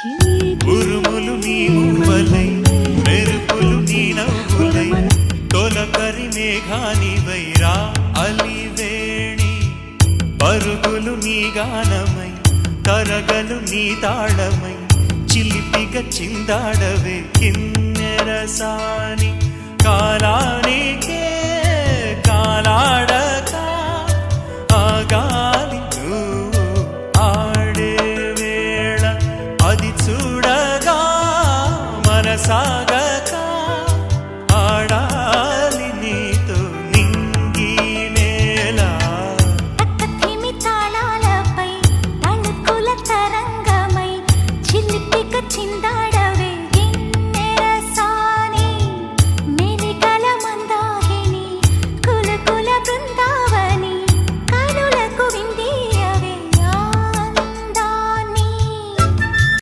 ఉరుములు నీ ఊవలై మెరుపులు నీ నవ్వులై తొలకరి మేఘానివై రా అలివేణి పరుగులు నీ గానమై తరగలు నీ తాళమై చిలిపిగా చిందాడవే కిన్నెరసాని కాలానికే కాలాడక ఆగాలి నువ్వు ఆడే వేళ అది చూడగా మనసా